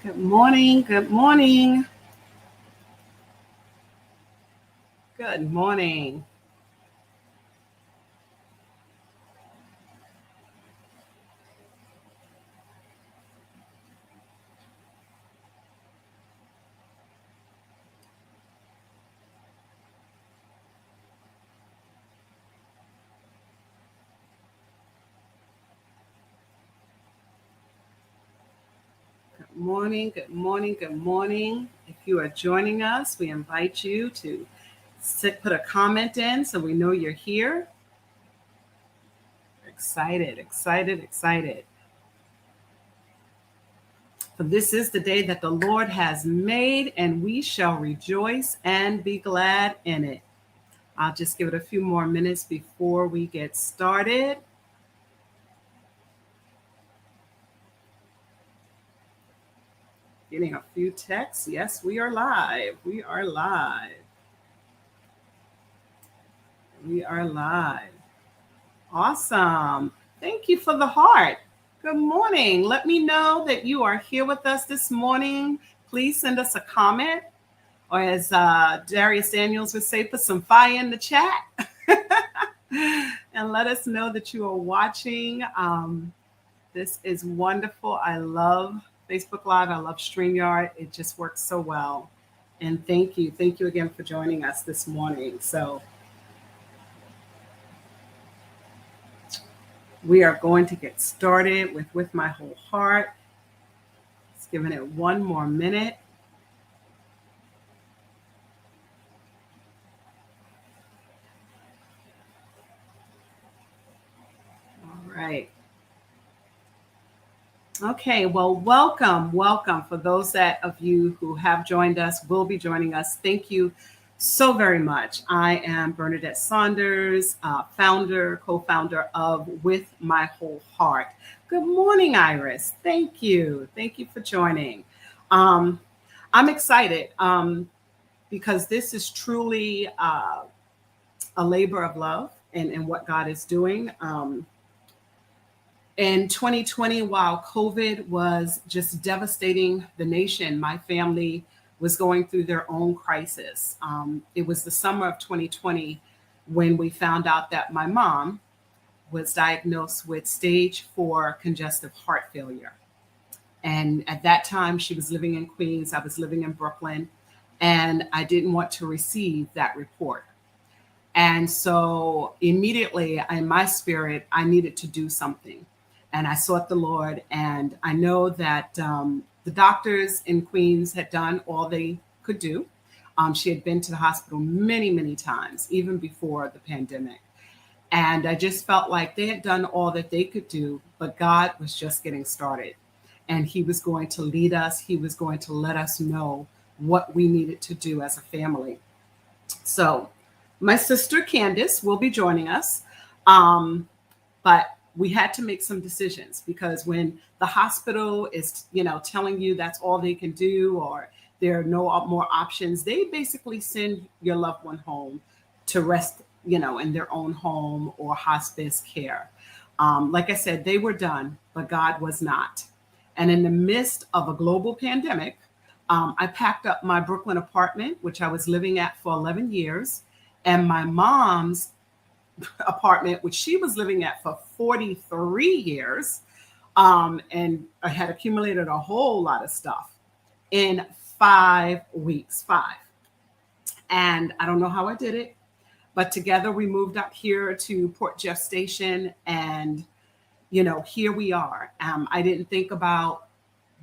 Good morning. Good morning. Good morning. Good morning. Good morning. Good morning. If you are joining us, we invite you to put a comment in so we know you're here. Excited, excited, excited. For this is the day that the Lord has made, and we shall rejoice and be glad in it. I'll just give it a few more minutes before we get started. Getting a few texts. Yes, we are live. We are live. We are live. Awesome. Thank you for the heart. Good morning. Let me know that you are here with us this morning. Please send us a comment, or as Darius Daniels would say, put some fire in the chat and let us know that you are watching. This is wonderful. I love Facebook Live. I love StreamYard. It just works so well. And thank you. Thank you again for joining us this morning. So we are going to get started with my whole heart. Just giving it one more minute. All right. Okay, well, welcome. For those of you who have joined us, will be joining us, thank you so very much. I am Bernadette Saunders, co-founder of With My Whole Heart. Good morning, Iris. Thank you. Thank you for joining. I'm excited because this is truly a labor of love and what God is doing. In 2020, while COVID was just devastating the nation, my family was going through their own crisis. It was the summer of 2020 when we found out that my mom was diagnosed with stage 4 congestive heart failure. And at that time, she was living in Queens, I was living in Brooklyn, and I didn't want to receive that report. And so immediately in my spirit, I needed to do something. And I sought the Lord. And I know that the doctors in Queens had done all they could do. She had been to the hospital many, many times, even before the pandemic. And I just felt like they had done all that they could do, but God was just getting started. And He was going to lead us, He was going to let us know what we needed to do as a family. So, my sister Candace will be joining us, but we had to make some decisions because when the hospital is, telling you that's all they can do or there are no more options, they basically send your loved one home to rest, in their own home or hospice care. Like I said, they were done, but God was not. And in the midst of a global pandemic, I packed up my Brooklyn apartment, which I was living at for 11 years, and my mom's apartment, which she was living at for 43 years. And I had accumulated a whole lot of stuff in 5 weeks. And I don't know how I did it, but together we moved up here to Port Jeff Station. And, here we are. I didn't think about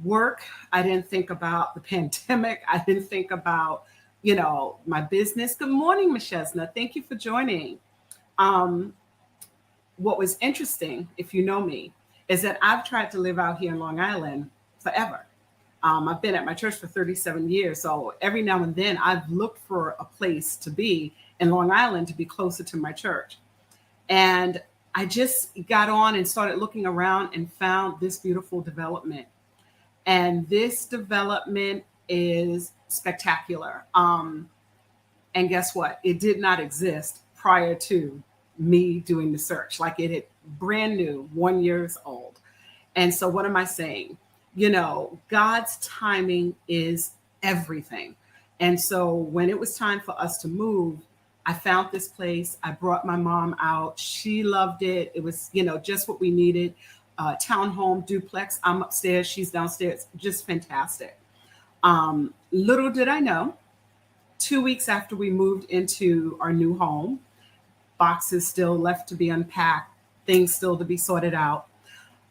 work. I didn't think about the pandemic. I didn't think about, my business. Good morning, Michesna. Thank you for joining. What was interesting, if you know me, is that I've tried to live out here in Long Island forever. I've been at my church for 37 years. So every now and then I've looked for a place to be in Long Island to be closer to my church. And I just got on and started looking around and found this beautiful development. And this development is spectacular. And guess what? It did not exist prior to me doing the search. Like it had brand new, 1 year old. And so what am I saying? God's timing is everything. And so when it was time for us to move, I found this place. I brought my mom out. She loved it. It was, just what we needed. Townhome duplex. I'm upstairs. She's downstairs. Just fantastic. Little did I know, 2 weeks after we moved into our new home, boxes still left to be unpacked, things still to be sorted out,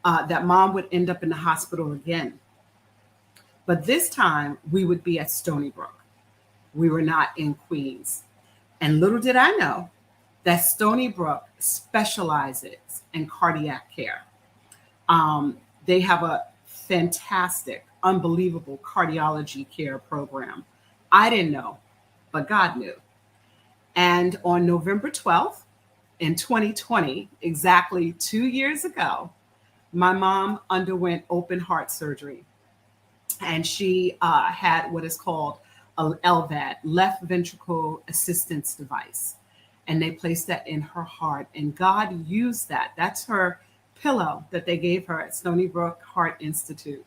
that mom would end up in the hospital again. But this time we would be at Stony Brook. We were not in Queens. And little did I know that Stony Brook specializes in cardiac care. They have a fantastic, unbelievable cardiology care program. I didn't know, but God knew. And on November 12th in 2020, exactly 2 years ago, my mom underwent open heart surgery. And she had what is called a LVAD, left ventricle assistance device. And they placed that in her heart. And God used that. That's her pillow that they gave her at Stony Brook Heart Institute.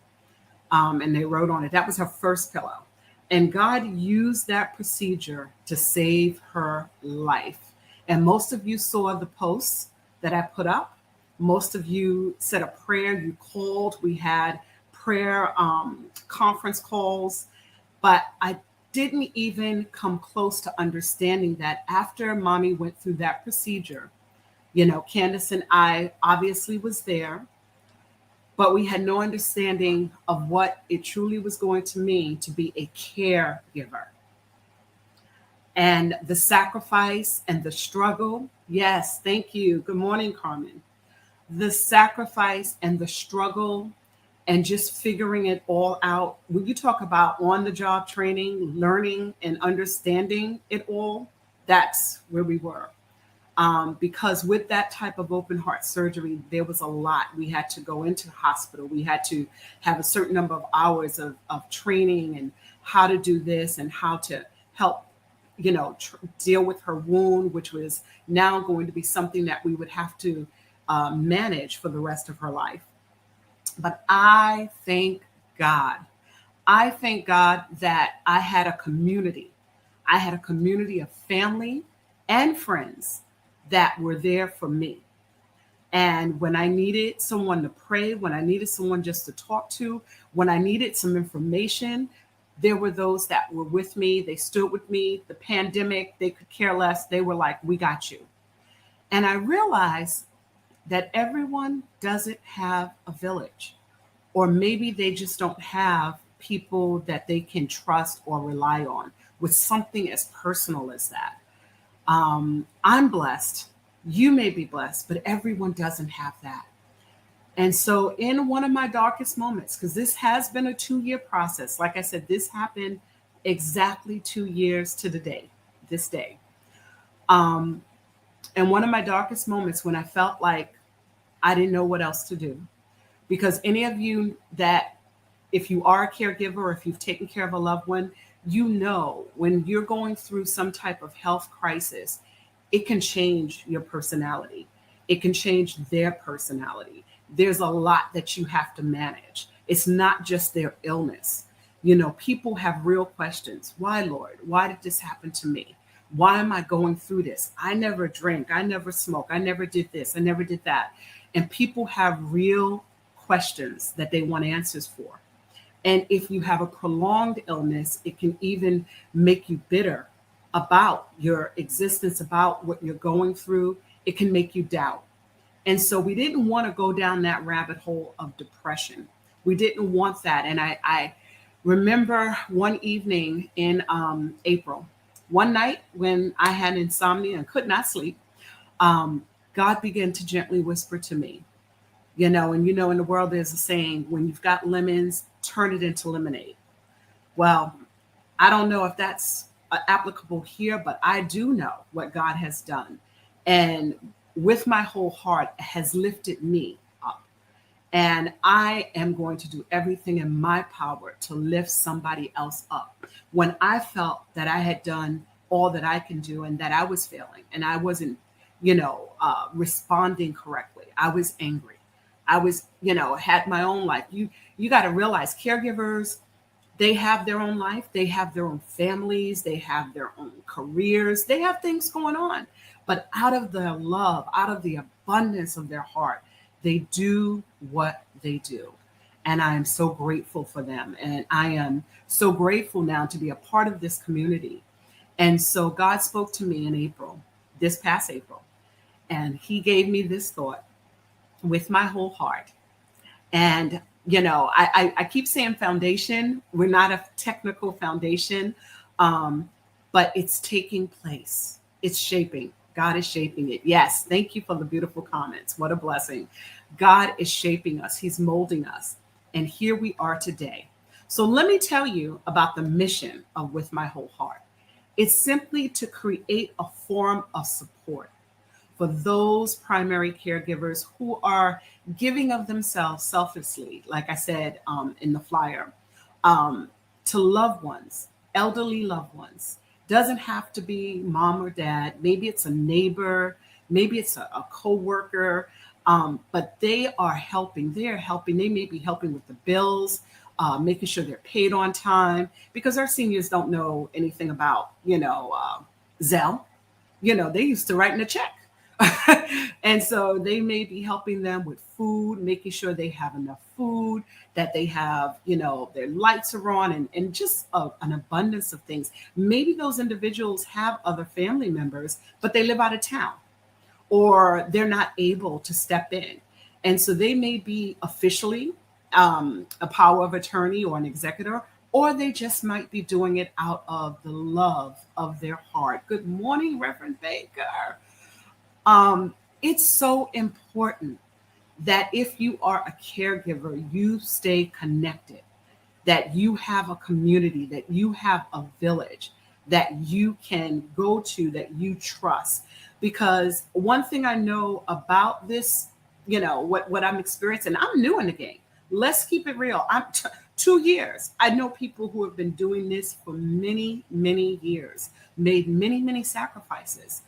And they wrote on it. That was her first pillow. And God used that procedure to save her life. And most of you saw the posts that I put up. Most of you said a prayer. You called. We had prayer conference calls. But I didn't even come close to understanding that after mommy went through that procedure, Candace and I obviously was there, but we had no understanding of what it truly was going to mean to be a caregiver. And the sacrifice and the struggle. Yes, thank you. Good morning, Carmen. The sacrifice and the struggle and just figuring it all out. When you talk about on-the-job training, learning and understanding it all, that's where we were. Because with that type of open heart surgery, there was a lot. We had to go into the hospital. We had to have a certain number of hours of training and how to do this and how to help, deal with her wound, which was now going to be something that we would have to manage for the rest of her life. But I thank God. I thank God that I had a community. I had a community of family and friends that were there for me. And when I needed someone to pray, when I needed someone just to talk to, when I needed some information, there were those that were with me. They stood with me. The pandemic, they could care less. They were like, we got you. And I realized that everyone doesn't have a village, or maybe they just don't have people that they can trust or rely on with something as personal as that. I'm blessed. You may be blessed, but everyone doesn't have that. And so in one of my darkest moments, because this has been a 2-year process, like I said, this happened exactly 2 years to the day, this day. And one of my darkest moments when I felt like I didn't know what else to do, because any of you that, if you are a caregiver or if you've taken care of a loved one, when you're going through some type of health crisis, it can change your personality. It can change their personality. There's a lot that you have to manage. It's not just their illness. People have real questions. Why, Lord? Why did this happen to me? Why am I going through this? I never drink. I never smoke. I never did this. I never did that. And people have real questions that they want answers for. And if you have a prolonged illness, it can even make you bitter about your existence, about what you're going through. It can make you doubt. And so we didn't want to go down that rabbit hole of depression. We didn't want that. And I remember one evening in April, one night when I had insomnia and could not sleep, God began to gently whisper to me, in the world there's a saying, when you've got lemons, turn it into lemonade. Well, I don't know if that's applicable here, but I do know what God has done. And with my whole heart has lifted me up. And I am going to do everything in my power to lift somebody else up. When I felt that I had done all that I can do and that I was failing and I wasn't, responding correctly, I was angry. I was, had my own life. You got to realize caregivers, they have their own life, they have their own families, they have their own careers, they have things going on. But out of their love, out of the abundance of their heart, they do what they do. And I am so grateful for them. And I am so grateful now to be a part of this community. And so God spoke to me in April, this past April, and He gave me this thought: with my whole heart. And, I keep saying foundation. We're not a technical foundation, but it's taking place. It's shaping. God is shaping it. Yes. Thank you for the beautiful comments. What a blessing. God is shaping us. He's molding us. And here we are today. So let me tell you about the mission of With My Whole Heart. It's simply to create a forum of support for those primary caregivers who are giving of themselves selflessly, like I said in the flyer, to loved ones, elderly loved ones. Doesn't have to be mom or dad. Maybe it's a neighbor, maybe it's a co-worker, but they are helping. They are helping. They may be helping with the bills, making sure they're paid on time, because our seniors don't know anything about, Zelle. They used to write in a check. And so they may be helping them with food, making sure they have enough food, that they have, their lights are on, and just an abundance of things. Maybe those individuals have other family members, but they live out of town, or they're not able to step in. And so they may be officially a power of attorney or an executor, or they just might be doing it out of the love of their heart. Good morning, Reverend Baker. It's so important that if you are a caregiver, you stay connected, that you have a community, that you have a village that you can go to, that you trust. Because one thing I know about this, what I'm experiencing, I'm new in the game. Let's keep it real. 2 years. I know people who have been doing this for many, many years, made many, many sacrifices.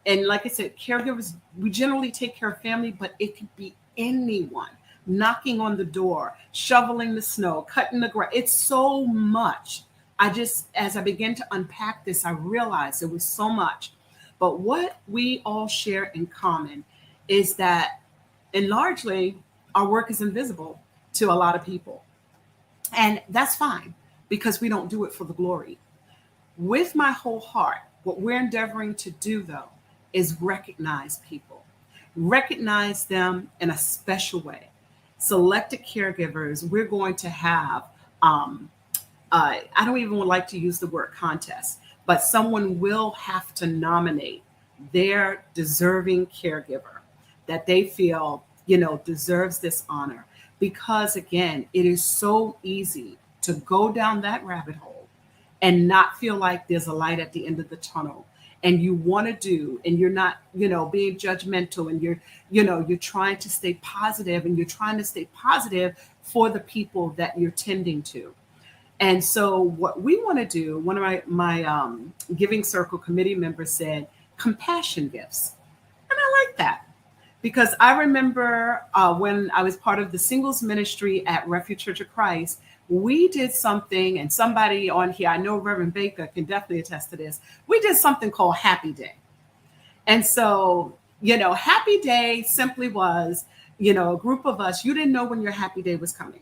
And like I said, caregivers, we generally take care of family, but it could be anyone knocking on the door, shoveling the snow, cutting the grass. It's so much. As I began to unpack this, I realized it was so much. But what we all share in common is that, and largely, our work is invisible to a lot of people. And that's fine, because we don't do it for the glory. With my whole heart, what we're endeavoring to do, though, is recognize people, recognize them in a special way. Selected caregivers, we're going to have, I don't even like to use the word contest, but someone will have to nominate their deserving caregiver that they feel, deserves this honor. Because again, it is so easy to go down that rabbit hole and not feel like there's a light at the end of the tunnel. And you want to do, and you're not, being judgmental, and you're trying to stay positive, and you're trying to stay positive for the people that you're tending to. And so what we want to do, one of my Giving Circle committee members said, compassion gifts. And I like that, because I remember when I was part of the singles ministry at Refuge Church of Christ, we did something, and somebody on here, I know Reverend Baker can definitely attest to this. We did something called Happy Day. And so, Happy Day simply was, a group of us, you didn't know when your happy day was coming,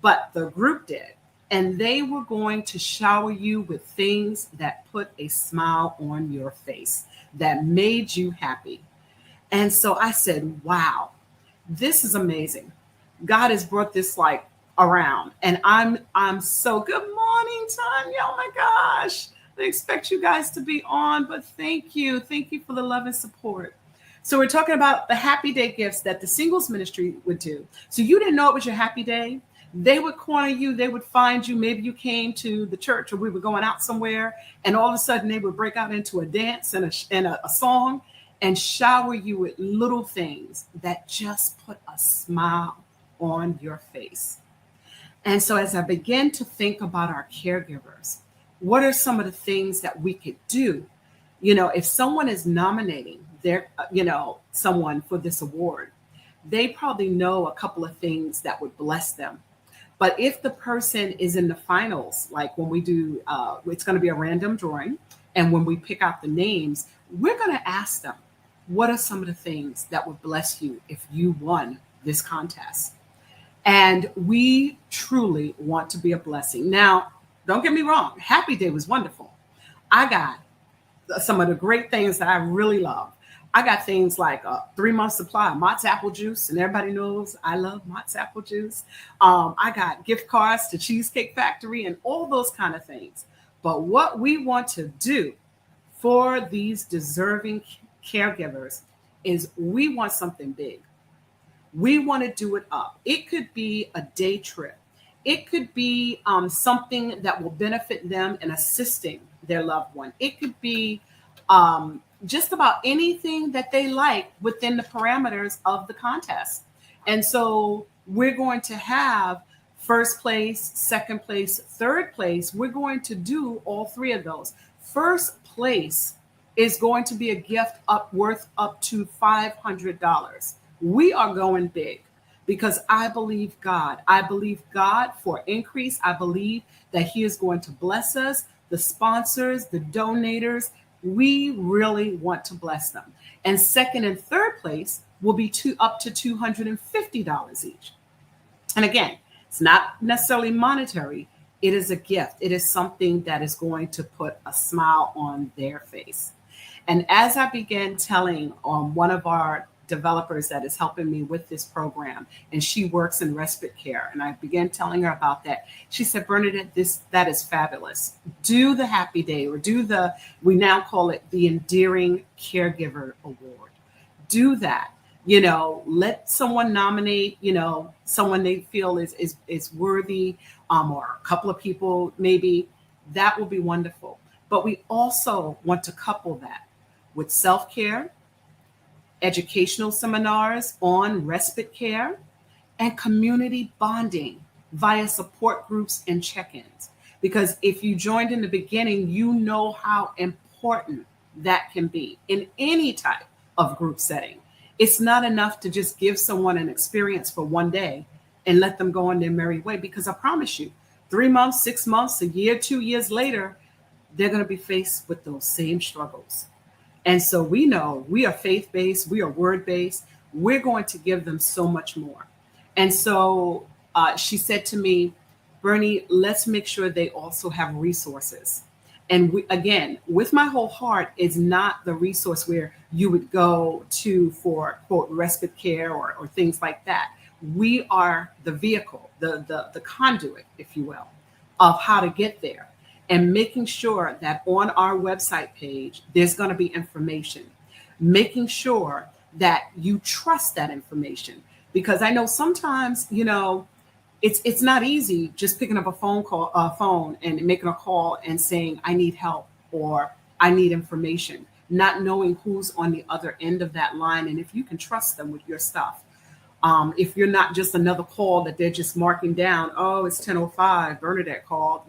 but the group did. And they were going to shower you with things that put a smile on your face, that made you happy. And so I said, wow, this is amazing. God has brought this around, and I'm so good morning, Tanya. Oh my gosh, I expect you guys to be on, but thank you for the love and support. So we're talking about the happy day gifts that the singles ministry would do. So you didn't know it was your happy day. They would corner you, they would find you. Maybe you came to the church, or we were going out somewhere, and all of a sudden they would break out into a dance and a song, and shower you with little things that just put a smile on your face. And so as I began to think about our caregivers, what are some of the things that we could do? If someone is nominating someone for this award, they probably know a couple of things that would bless them. But if the person is in the finals, like when we do, it's going to be a random drawing. And when we pick out the names, we're going to ask them, what are some of the things that would bless you if you won this contest? And we truly want to be a blessing. Now, don't get me wrong, Happy Day was wonderful. I got some of the great things that I really love. I got things like a 3 month supply of Mott's apple juice, and everybody knows I love Mott's apple juice. I got gift cards to Cheesecake Factory and all those kind of things. But what we want to do for these deserving caregivers is we want something big. We want to do it up. It could be a day trip. It could be something that will benefit them in assisting their loved one. It could be just about anything that they like within the parameters of the contest. And so we're going to have first place, second place, third place. We're going to do all three of those. First place is going to be a gift worth up to $500. We are going big because I believe God. I believe God for increase. I believe that He is going to bless us, the sponsors, the donators. We really want to bless them. And second and third place will be up to $250 each. And again, it's not necessarily monetary. It is a gift. It is something that is going to put a smile on their face. And as I began telling one of our developers that is helping me with this program, and she works in respite care, and I began telling her about that, she said, Bernadette, that is fabulous. Do the Happy Day, or we now call it the Endearing Caregiver Award. Do that. Let someone nominate, someone they feel is worthy, or a couple of people maybe. That will be wonderful. But we also want to couple that with self-care, educational seminars on respite care, and community bonding via support groups and check-ins. Because if you joined in the beginning, you know how important that can be in any type of group setting. It's not enough to just give someone an experience for one day and let them go on their merry way, because I promise you, 3 months, 6 months, a year, 2 years later, they're going to be faced with those same struggles. And so we know we are faith-based, we are word-based. We're going to give them so much more. And so she said to me, Bernie, let's make sure they also have resources. And again, with my whole heart is not the resource where you would go to for, quote, respite care or things like that. We are the vehicle, the conduit, if you will, of how to get there. And making sure that on our website page, there's going to be information, making sure that you trust that information. Because I know sometimes, it's not easy just picking up a phone and making a call and saying, I need help or I need information, not knowing who's on the other end of that line. And if you can trust them with your stuff, if you're not just another call that they're just marking down, oh, it's 10:05, Bernadette called,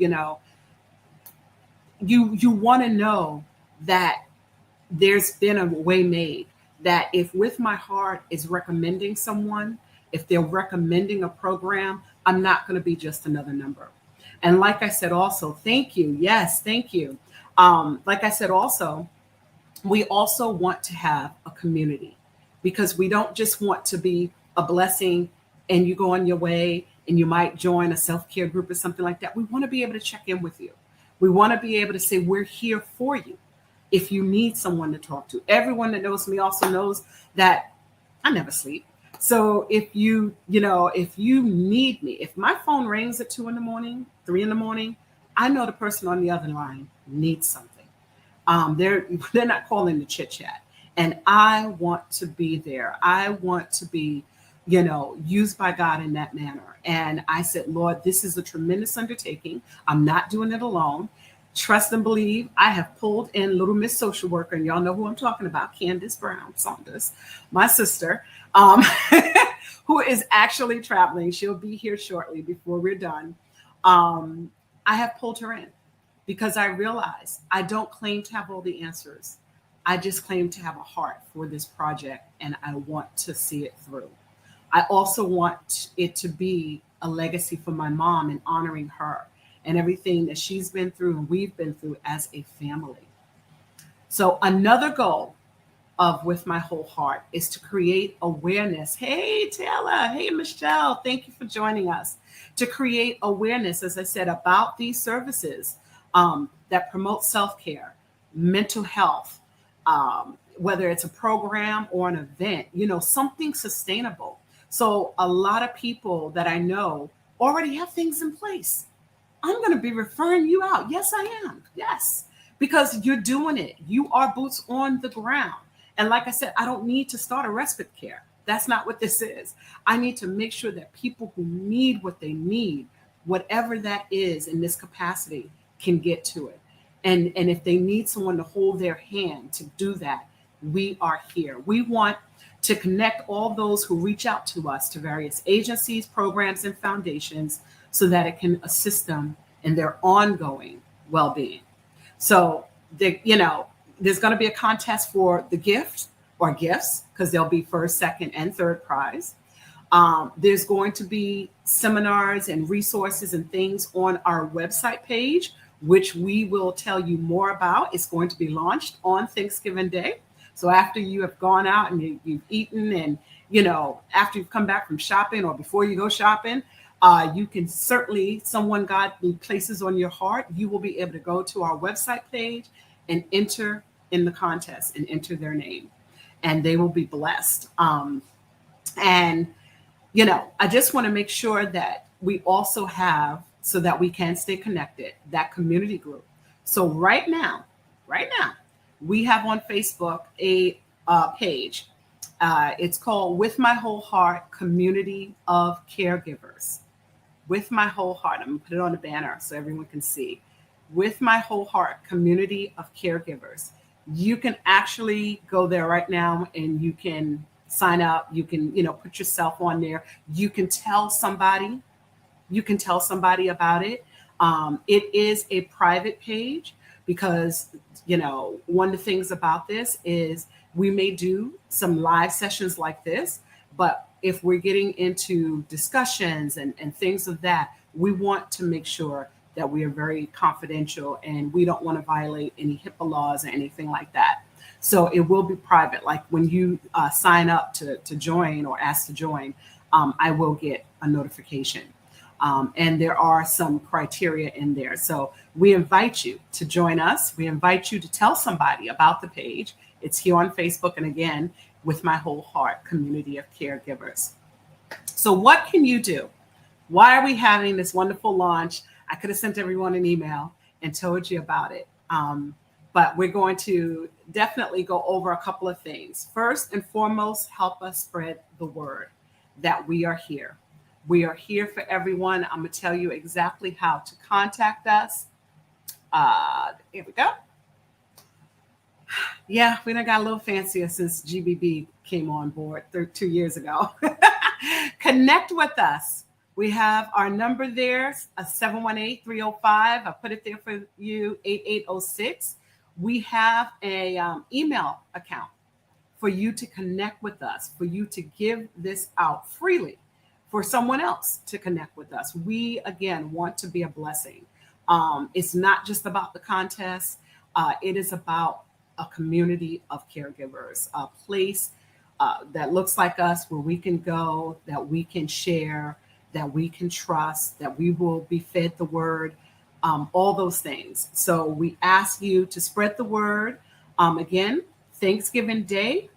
you want to know that there's been a way made, that if With My Heart is recommending someone, if they're recommending a program, I'm not going to be just another number. And like I said, also, thank you. Yes, thank you. Like I said, also, we also want to have a community, because we don't just want to be a blessing and you go on your way and you might join a self-care group or something like that. We want to be able to check in with you. We want to be able to say, we're here for you if you need someone to talk to. Everyone that knows me also knows that I never sleep. So if you need me, if my phone rings at 2 a.m, 3 a.m, I know the person on the other line needs something. They're not calling to chit chat. And I want to be there. I want to be, used by God in that manner. And I said, Lord, this is a tremendous undertaking. I'm not doing it alone. Trust and believe. I have pulled in little Miss Social Worker, and y'all know who I'm talking about, Candace Brown Saunders, my sister, who is actually traveling. She'll be here shortly before we're done. I have pulled her in because I realize I don't claim to have all the answers. I just claim to have a heart for this project, and I want to see it through. I also want it to be a legacy for my mom and honoring her and everything that she's been through and we've been through as a family. So another goal of With My Whole Heart is to create awareness. Hey, Taylor. Hey, Michelle. Thank you for joining us. To create awareness, as I said, about these services that promote self-care, mental health, whether it's a program or an event, something sustainable. So a lot of people that I know already have things in place. I'm going to be referring you out. Yes, I am. Yes, because you're doing it. You are boots on the ground. And like I said, I don't need to start a respite care. That's not what this is. I need to make sure that people who need what they need, whatever that is in this capacity, can get to it. And if they need someone to hold their hand to do that, we are here. We want to connect all those who reach out to us to various agencies, programs, and foundations so that it can assist them in their ongoing well-being. So, there's going to be a contest for the gift or gifts because there'll be first, second, and third prize. There's going to be seminars and resources and things on our website page, which we will tell you more about. It's going to be launched on Thanksgiving Day. So after you have gone out and you've eaten and, after you've come back from shopping or before you go shopping, you can certainly, someone God places on your heart, you will be able to go to our website page and enter in the contest and enter their name, and they will be blessed. And I just want to make sure that we also have, so that we can stay connected, that community group. So right now, we have on Facebook a page. It's called With My Whole Heart Community of Caregivers. With My Whole Heart. I'm going to put it on the banner so everyone can see. With My Whole Heart Community of Caregivers. You can actually go there right now and you can sign up. You can, put yourself on there. You can tell somebody. About it. It is a private page because, one of the things about this is we may do some live sessions like this, but if we're getting into discussions and things of that, we want to make sure that we are very confidential and we don't want to violate any HIPAA laws or anything like that. So it will be private. Like when you sign up to join or ask to join, I will get a notification. And there are some criteria in there. So we invite you to join us. We invite you to tell somebody about the page. It's here on Facebook. And again, With My Whole Heart Community of Caregivers. So what can you do? Why are we having this wonderful launch? I could have sent everyone an email and told you about it. But we're going to definitely go over a couple of things. First and foremost, help us spread the word that we are here. We are here for everyone. I'm going to tell you exactly how to contact us. Here we go. Yeah, we done got a little fancier since GBB came on board 2 years ago. Connect with us. We have our number there, 718-305. I put it there for you, 8806. We have a email account for you to connect with us, for you to give this out freely for someone else to connect with us. We, again, want to be a blessing. It's not just about the contest. It is about a community of caregivers, a place that looks like us, where we can go, that we can share, that we can trust, that we will be fed the word, all those things. So we ask you to spread the word. Again, Thanksgiving Day,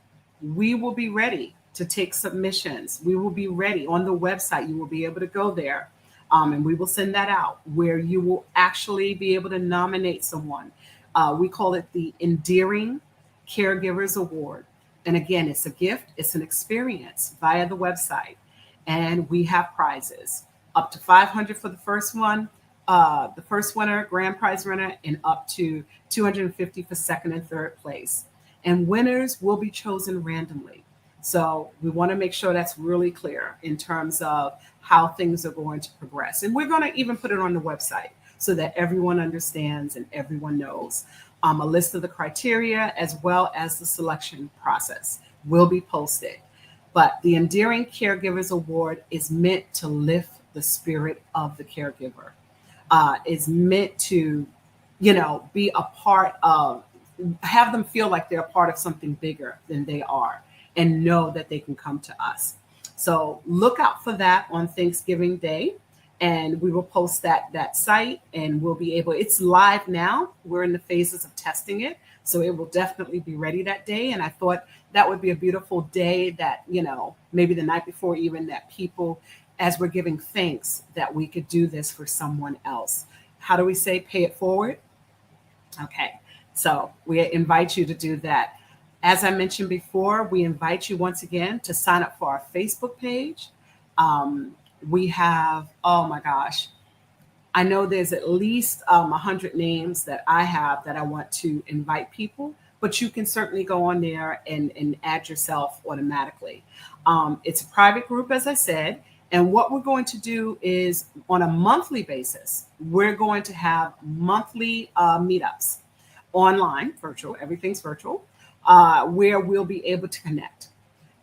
we will be ready to take submissions. We will be ready on the website. You will be able to go there and we will send that out, where you will actually be able to nominate someone. We call it the Endearing Caregivers Award. And again, it's a gift, it's an experience via the website. And we have prizes up to $500 for the first one, the first winner, grand prize winner, and up to $250 for second and third place. And winners will be chosen randomly. So we want to make sure that's really clear in terms of how things are going to progress. And we're going to even put it on the website so that everyone understands and everyone knows. A list of the criteria as well as the selection process will be posted. But the Endearing Caregivers Award is meant to lift the spirit of the caregiver. Is meant to, be a part of, have them feel like they're a part of something bigger than they are, and know that they can come to us. So look out for that on Thanksgiving Day, and we will post that site, and we'll be able. It's live now. We're in the phases of testing it, so it will definitely be ready that day. And I thought that would be a beautiful day, that maybe the night before, even, that people, as we're giving thanks, that we could do this for someone else. How do we say pay it forward? Okay, so we invite you to do that. As I mentioned before, we invite you once again to sign up for our Facebook page. Um, we have, oh my gosh, I know there's at least 100 names that I have that I want to invite people, but you can certainly go on there and add yourself automatically. It's a private group, as I said. And what we're going to do is, on a monthly basis, we're going to have monthly meetups, online, virtual, everything's virtual, where we'll be able to connect.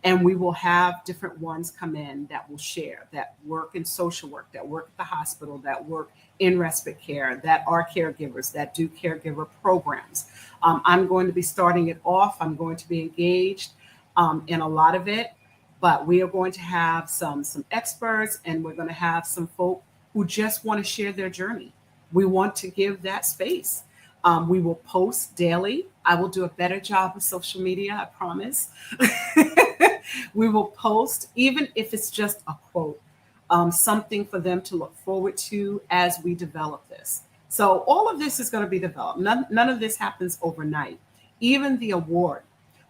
And we will have different ones come in that will share, that work in social work, that work at the hospital, that work in respite care, that are caregivers, that do caregiver programs. I'm going to be starting it off. I'm going to be engaged in a lot of it, but we are going to have some experts, and we're going to have some folk who just want to share their journey. We want to give that space. We will post daily. I will do a better job of social media, I promise. We will post, even if it's just a quote, something for them to look forward to as we develop this. So all of this is going to be developed. None of this happens overnight. Even the award,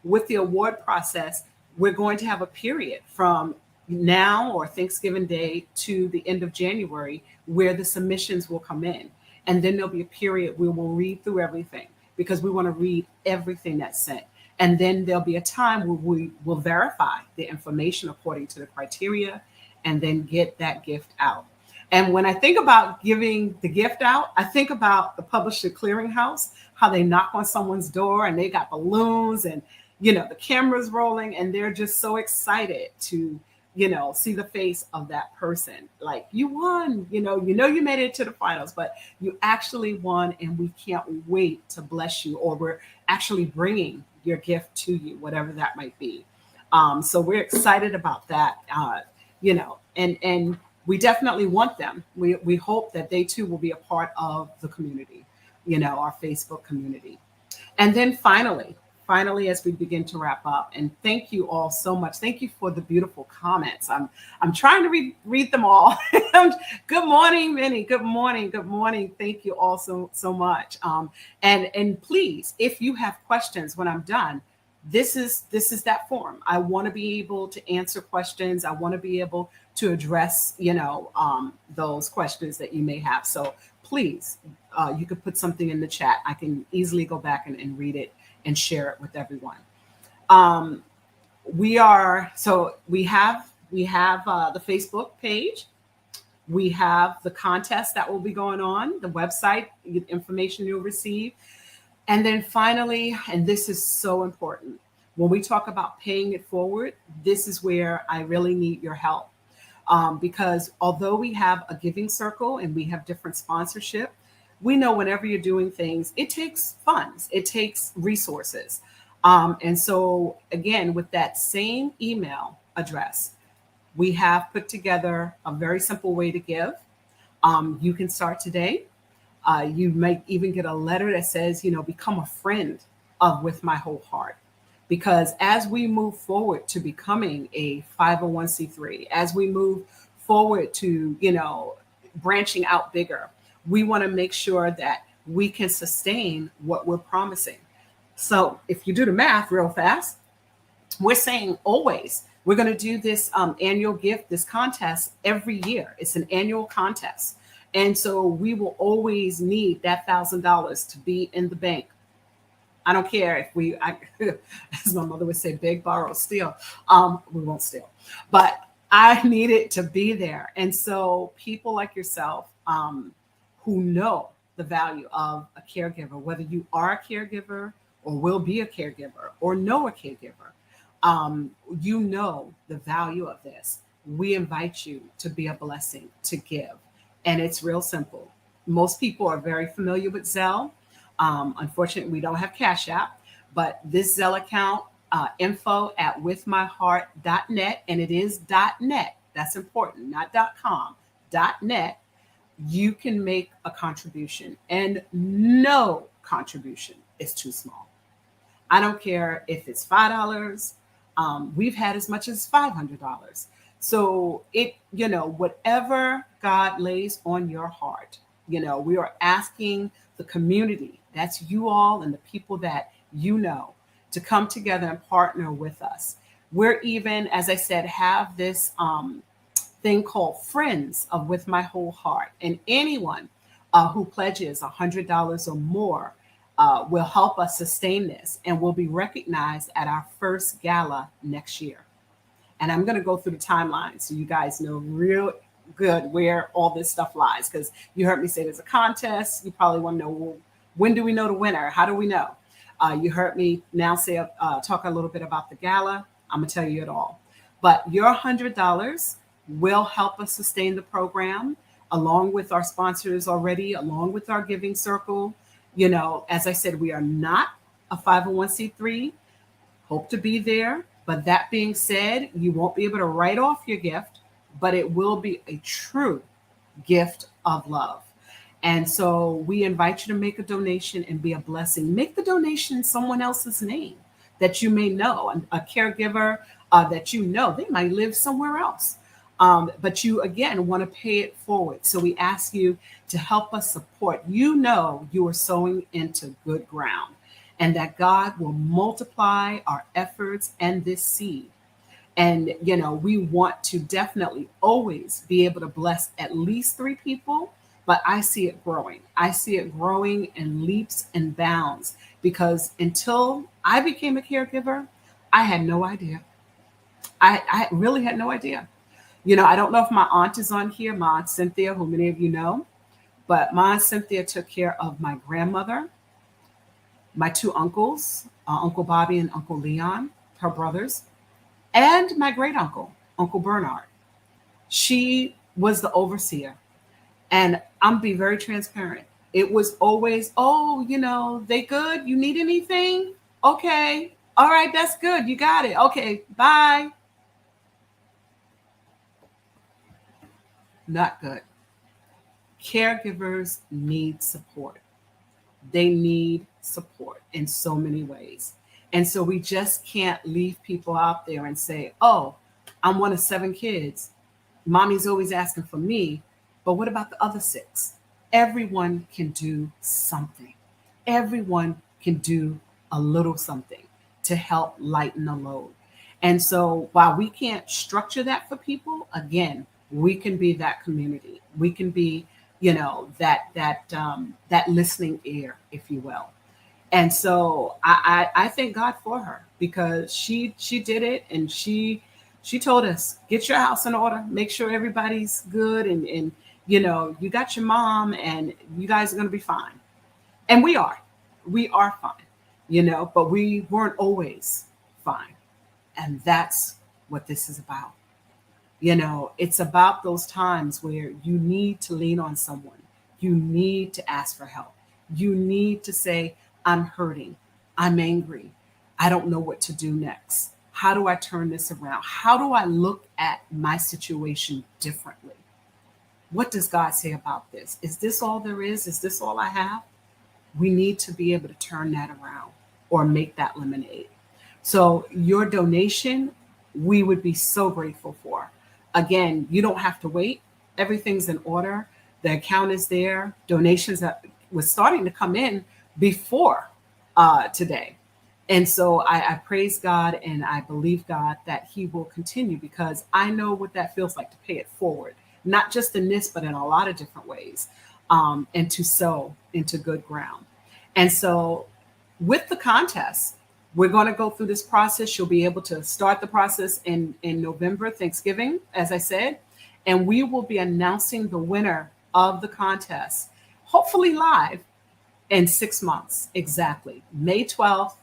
with the award process, we're going to have a period from now, or Thanksgiving Day, to the end of January, where the submissions will come in. And then there'll be a period where we'll read through everything, because we want to read everything that's sent. And then there'll be a time where we will verify the information according to the criteria, and then get that gift out. And when I think about giving the gift out, I think about the Publisher Clearinghouse, how they knock on someone's door and they got balloons, and the cameras rolling, and they're just so excited to see the face of that person. Like, you won, you made it to the finals, but you actually won, and we can't wait to bless you, or we're actually bringing your gift to you, whatever that might be. So we're excited about that, and we definitely want them. We hope that they too will be a part of the community, our Facebook community. And then finally, as we begin to wrap up, and thank you all so much. Thank you for the beautiful comments. I'm trying to read them all. Good morning, Minnie. Good morning. Good morning. Thank you all so much. And please, if you have questions when I'm done, this is that forum. I want to be able to answer questions. I want to be able to address those questions that you may have. So please, you could put something in the chat. I can easily go back and read it and share it with everyone. We have the Facebook page. We have the contest that will be going on, the website, information you'll receive. And then finally, and this is so important, when we talk about paying it forward, this is where I really need your help. Because although we have a giving circle and we have different sponsorship, we know whenever you're doing things, it takes funds, it takes resources. And so again, with that same email address, we have put together a very simple way to give. You can start today. You might even get a letter that says, become a friend of With My Whole Heart. Because as we move forward to becoming a 501c3, as we move forward to, branching out bigger, we want to make sure that we can sustain what we're promising. So if you do the math real fast, we're saying always, we're going to do this annual gift, this contest every year. It's an annual contest. And so we will always need that $1,000 to be in the bank. I don't care if as my mother would say, beg, borrow, steal. We won't steal, but I need it to be there. And so people like yourself, who know the value of a caregiver, whether you are a caregiver or will be a caregiver or know a caregiver, You know the value of this. We invite you to be a blessing, to give. And it's real simple. Most people are very familiar with Zelle. Unfortunately, we don't have Cash App, but this Zelle account, info@withmyheart.net, and it is .net. That's important, not .com, .net. You can make a contribution, and no contribution is too small. I don't care if it's $5. We've had as much as $500. So whatever God lays on your heart, we are asking the community, that's you all and the people that to come together and partner with us. We're even, as I said, have this thing called Friends of With My Whole Heart. And anyone who pledges $100 or more will help us sustain this and will be recognized at our first gala next year. And I'm going to go through the timeline so you guys know real good where all this stuff lies, because you heard me say there's a contest. You probably want to know, well, when do we know the winner? How do we know? You heard me now say talk a little bit about the gala. I'm going to tell you it all. But your $100 will help us sustain the program, along with our sponsors already, along with our giving circle. As I said, we are not a 501c3. Hope to be there. But that being said, you won't be able to write off your gift, but it will be a true gift of love. And so we invite you to make a donation and be a blessing. Make the donation in someone else's name that you may know, a caregiver that they might live somewhere else. But you, again, want to pay it forward. So we ask you to help us support. You are sowing into good ground, and that God will multiply our efforts and this seed. And, we want to definitely always be able to bless at least 3 people, but I see it growing. I see it growing in leaps and bounds, because until I became a caregiver, I had no idea. I really had no idea. I don't know if my aunt is on here, my Aunt Cynthia, who many of you know, but my Aunt Cynthia took care of my grandmother, my 2 uncles, Uncle Bobby and Uncle Leon, her brothers, and my great uncle, Uncle Bernard. She was the overseer. And I'm being very transparent. It was always, they good? You need anything? Okay. All right, that's good. You got it. Okay, bye. Not good. Caregivers need support. They need support in so many ways. And so we just can't leave people out there and say, oh, I'm one of 7 kids. Mommy's always asking for me. But what about the other 6? Everyone can do something. Everyone can do a little something to help lighten the load. And so while we can't structure that for people, again, we can be that community. We can be, that listening ear, if you will. And so I thank God for her, because she did it, and she told us, get your house in order, make sure everybody's good, and you got your mom, and you guys are going to be fine. And we are fine, but we weren't always fine. And that's what this is about. It's about those times where you need to lean on someone. You need to ask for help. You need to say, I'm hurting. I'm angry. I don't know what to do next. How do I turn this around? How do I look at my situation differently? What does God say about this? Is this all there is? Is this all I have? We need to be able to turn that around or make that lemonade. So your donation, we would be so grateful for. Again, you don't have to wait. Everything's in order. The account is there. Donations that was starting to come in before today. And so I praise God, and I believe God that he will continue, because I know what that feels like to pay it forward, not just in this, but in a lot of different ways, and to sow into good ground. And so with the contest, we're going to go through this process. You'll be able to start the process in November, Thanksgiving, as I said, and we will be announcing the winner of the contest, hopefully live in 6 months, exactly, May 12th,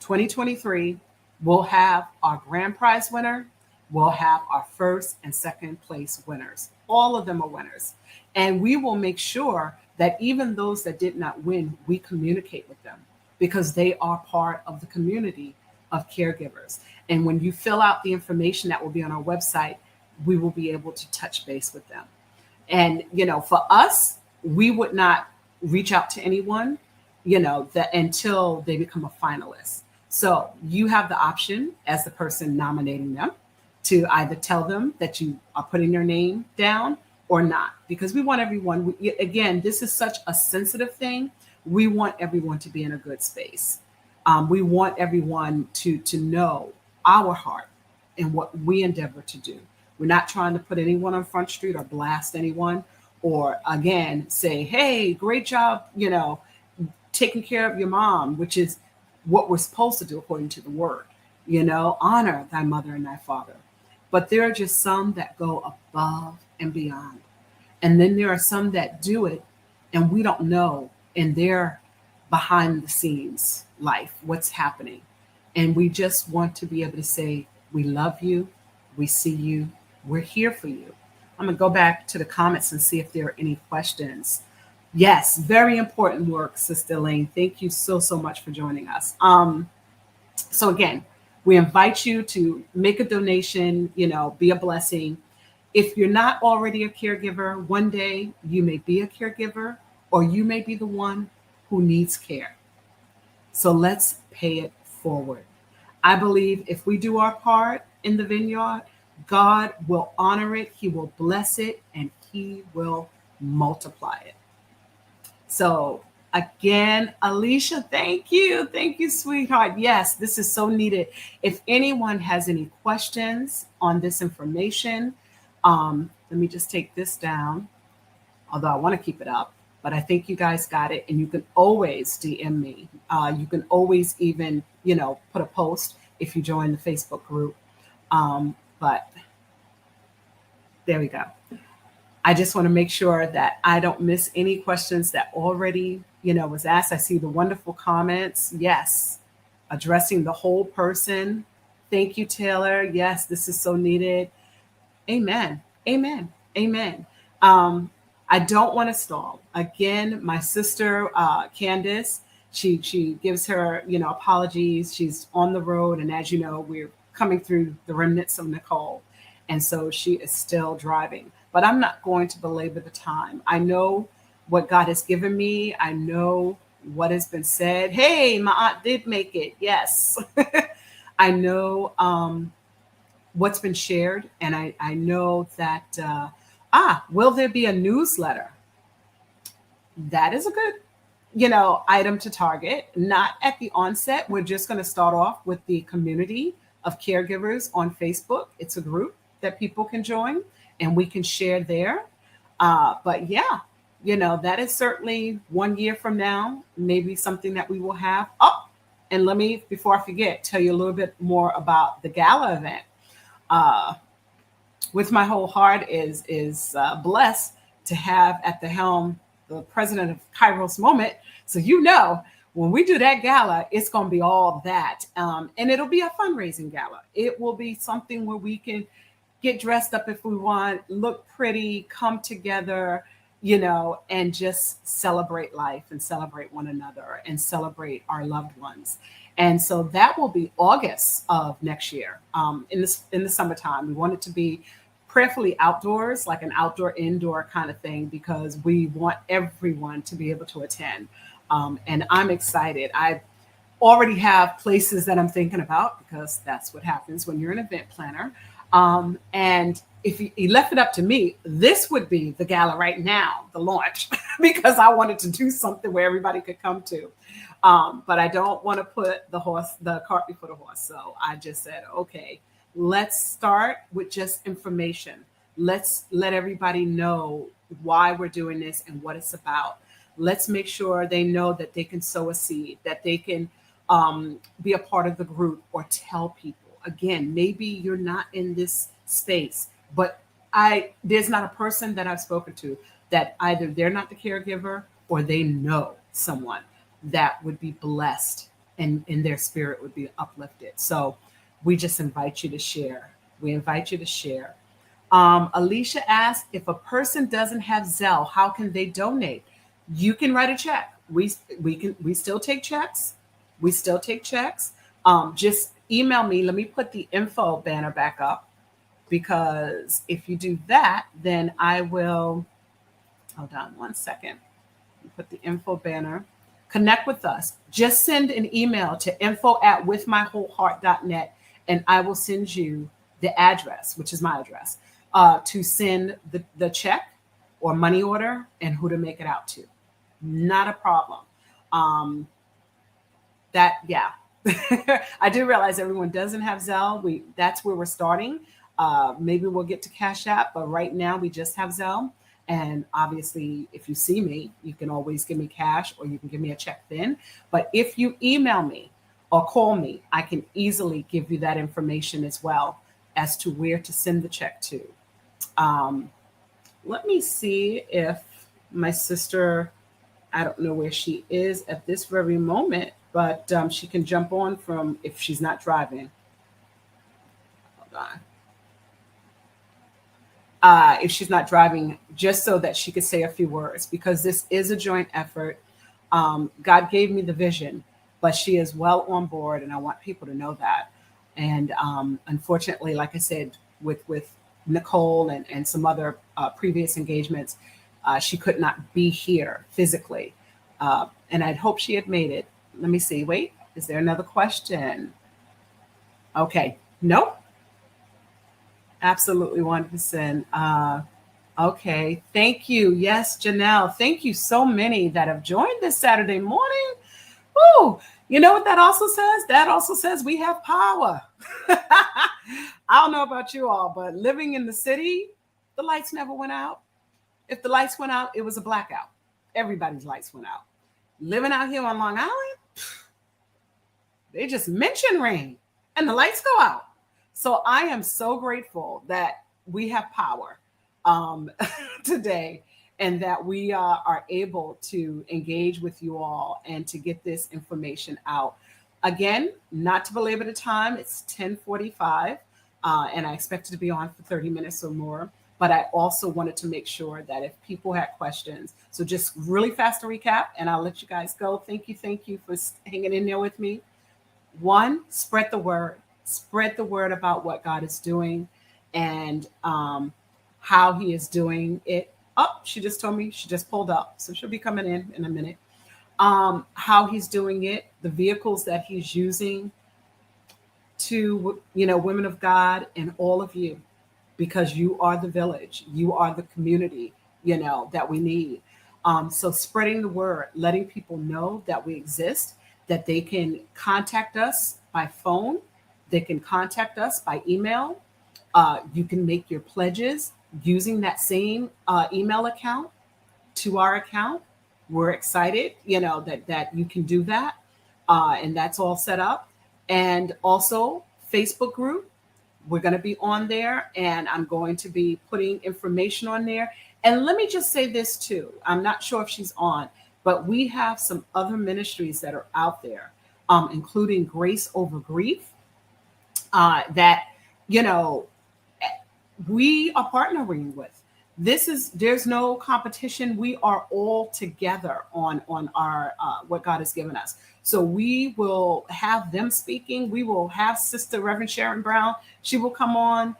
2023, We'll have our grand prize winner. We'll have our first and second place winners. All of them are winners. And we will make sure that even those that did not win, we communicate with them because they are part of the community of caregivers. And when you fill out the information that will be on our website, we will be able to touch base with them. And, for us, we would not reach out to anyone, that until they become a finalist. So you have the option as the person nominating them to either tell them that you are putting their name down or not, because we want everyone, again, this is such a sensitive thing. We want everyone to be in a good space. We want everyone to know our heart and what we endeavor to do. We're not trying to put anyone on Front Street or blast anyone or, again, say, hey, great job, taking care of your mom, which is what we're supposed to do according to the word. Honor thy mother and thy father. But there are just some that go above and beyond. And then there are some that do it and we don't know in their behind the scenes life what's happening. And we just want to be able to say, we love you, we see you, we're here for you. I'm going to go back to the comments and see if there are any questions. Yes, very important work, Sister Elaine. Thank you so, so much for joining us. So again, we invite you to make a donation, be a blessing. If you're not already a caregiver, one day you may be a caregiver or you may be the one who needs care. So let's pay it forward. I believe if we do our part in the vineyard, God will honor it, He will bless it, and He will multiply it. So again, Alicia, thank you. Thank you, sweetheart. Yes, this is so needed. If anyone has any questions on this information, let me just take this down, although I want to keep it up, but I think you guys got it. And you can always DM me. You can always even, put a post if you join the Facebook group. But there we go. I just want to make sure that I don't miss any questions that already, was asked. I see the wonderful comments. Yes. Addressing the whole person. Thank you, Taylor. Yes, this is so needed. Amen. Amen. Amen. I don't want to stall. Again, my sister, Candace, she gives her, apologies. She's on the road. And as you know, we're coming through the remnants of Nicole. And so she is still driving. But I'm not going to belabor the time. I know what God has given me. I know what has been said. Hey, my aunt did make it. Yes. I know what's been shared. And I know that, will there be a newsletter? That is a good, item to target. Not at the onset. We're just going to start off with the community of caregivers on Facebook. It's a group that people can join and we can share there. But yeah, that is certainly 1 year from now, maybe something that we will have. Oh, and let me, before I forget, tell you a little bit more about the gala event. With my whole heart is blessed to have at the helm the president of Kairos Moment. So when we do that gala, it's going to be all that. And it'll be a fundraising gala. It will be something where we can get dressed up if we want, look pretty, come together, and just celebrate life and celebrate one another and celebrate our loved ones. And so that will be August of next year, in the summertime. We want it to be prayerfully outdoors, like an outdoor-indoor kind of thing, because we want everyone to be able to attend. And I'm excited. I already have places that I'm thinking about because that's what happens when you're an event planner. And if you left it up to me, this would be the gala right now, the launch, because I wanted to do something where everybody could come to. But I don't want to put the cart before the horse. So I just said, okay, let's start with just information. Let's let everybody know why we're doing this and what it's about. Let's make sure they know that they can sow a seed, that they can be a part of the group or tell people. Again, maybe you're not in this space, but there's not a person that I've spoken to that either they're not the caregiver or they know someone that would be blessed and in their spirit would be uplifted. So we just invite you to share. We invite you to share. Alicia asked, if a person doesn't have Zelle, how can they donate? You can write a check. We still take checks. We still take checks. Just email me. Let me put the info banner back up, because if you do that, then I will. Hold on one second. Put the info banner. Connect with us. Just send an email to info@withmywholeheart.net, and I will send you the address, which is my address, to send the check or money order and who to make it out to. Not a problem. Yeah. I do realize everyone doesn't have Zelle. That's where we're starting. Maybe we'll get to Cash App, but right now we just have Zelle. And obviously, if you see me, you can always give me cash or you can give me a check then. But if you email me or call me, I can easily give you that information as well as to where to send the check to. Let me see if my sister, I don't know where she is at this very moment, but she can jump on from if she's not driving. Hold on. If she's not driving, just so that she could say a few words, because this is a joint effort. God gave me the vision, but she is well on board, and I want people to know that. And unfortunately, like I said, with Nicole and some other previous engagements, she could not be here physically. And I'd hoped she had made it. Let me see. Wait, is there another question? Okay. Nope. Absolutely 100%. Okay. Thank you. Yes, Janelle. Thank you so many that have joined this Saturday morning. Woo! You know what that also says? That also says we have power. I don't know about you all, but living in the city, the lights never went out. If the lights went out, it was a blackout. Everybody's lights went out. Living out here on Long Island, they just mention rain and the lights go out. So I am so grateful that we have power today, and that we are able to engage with you all and to get this information out. Again, not to belabor the time, it's 10:45, and I expected to be on for 30 minutes or more. But I also wanted to make sure that if people had questions, so just really fast to recap, and I'll let you guys go. Thank you for hanging in there with me. One, spread the word. Spread the word about what God is doing and how he is doing it. Oh, she just told me, she just pulled up. So she'll be coming in a minute. How he's doing it, the vehicles that he's using to, women of God and all of you, because you are the village, you are the community, that we need. So spreading the word, letting people know that we exist, that they can contact us by phone. They can contact us by email. You can make your pledges using that same email account to our account. We're excited, that you can do that. And that's all set up. And also Facebook group. We're going to be on there, and I'm going to be putting information on there. And let me just say this too. I'm not sure if she's on, but we have some other ministries that are out there, including Grace Over Grief. That we are partnering with. There's no competition. We are all together on our what God has given us. So we will have them speaking. We will have Sister Reverend Sharon Brown. She will come on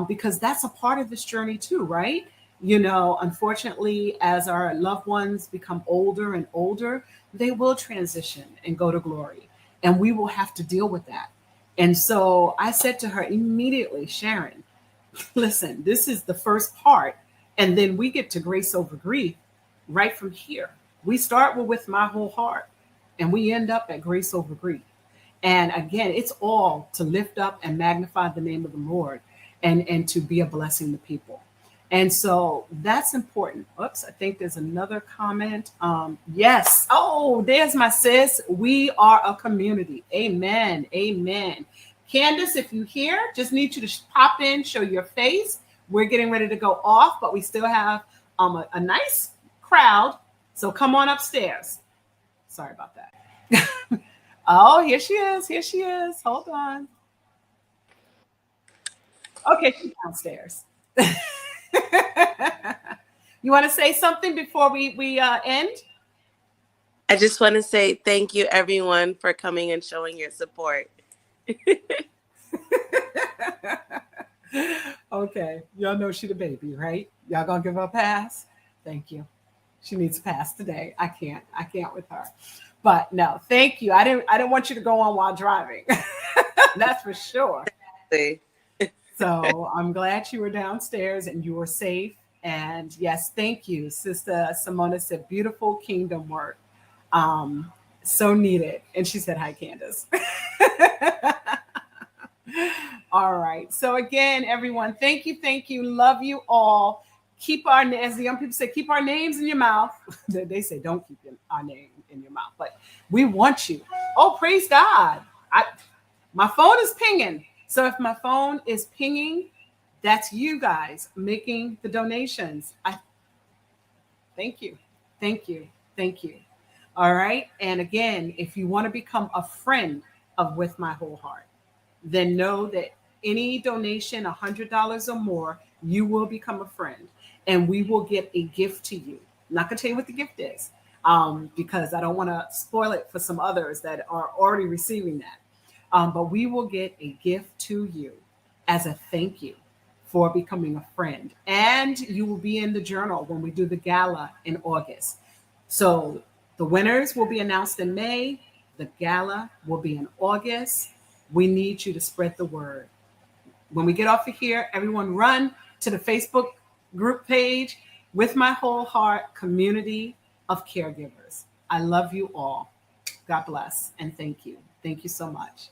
because that's a part of this journey too, right? Unfortunately, as our loved ones become older and older, they will transition and go to glory, and we will have to deal with that. And so I said to her immediately, Sharon, listen, this is the first part. And then we get to Grace Over Grief right from here. We start with My Whole Heart, and we end up at Grace Over Grief. And again, it's all to lift up and magnify the name of the Lord and to be a blessing to people. And so that's important. Oops, I think there's another comment. Yes. Oh, there's my sis. We are a community. Amen. Amen. Candace, if you're here, just need you to pop in, show your face. We're getting ready to go off, but we still have a nice crowd. So come on upstairs. Sorry about that. Oh, here she is. Here she is. Hold on. Okay, she's downstairs. You want to say something before we end? I just want to say thank you, everyone, for coming and showing your support. Okay, y'all know she the baby, right? Y'all gonna give her a pass? Thank you. She needs a pass today. I can't with her. But no, thank you. I didn't want you to go on while driving. That's for sure. See. So I'm glad you were downstairs and you were safe. And yes, thank you. Sister Simona said, beautiful kingdom work. Um, so needed. And she said, hi, Candace. All right. So again, everyone, thank you. Thank you. Love you all. Keep our, as the young people say, keep our names in your mouth. They say, don't keep our name in your mouth, but we want you. Oh, praise God. My phone is pinging. So if my phone is pinging, that's you guys making the donations. I thank you. Thank you. Thank you. All right. And again, if you want to become a friend of With My Whole Heart, then know that any donation, $100 or more, you will become a friend and we will get a gift to you. I'm not going to tell you what the gift is because I don't want to spoil it for some others that are already receiving that. But we will get a gift to you as a thank you for becoming a friend. And you will be in the journal when we do the gala in August. So the winners will be announced in May. The gala will be in August. We need you to spread the word. When we get off of here, everyone run to the Facebook group page With My Whole Heart Community of Caregivers. I love you all. God bless and thank you. Thank you so much.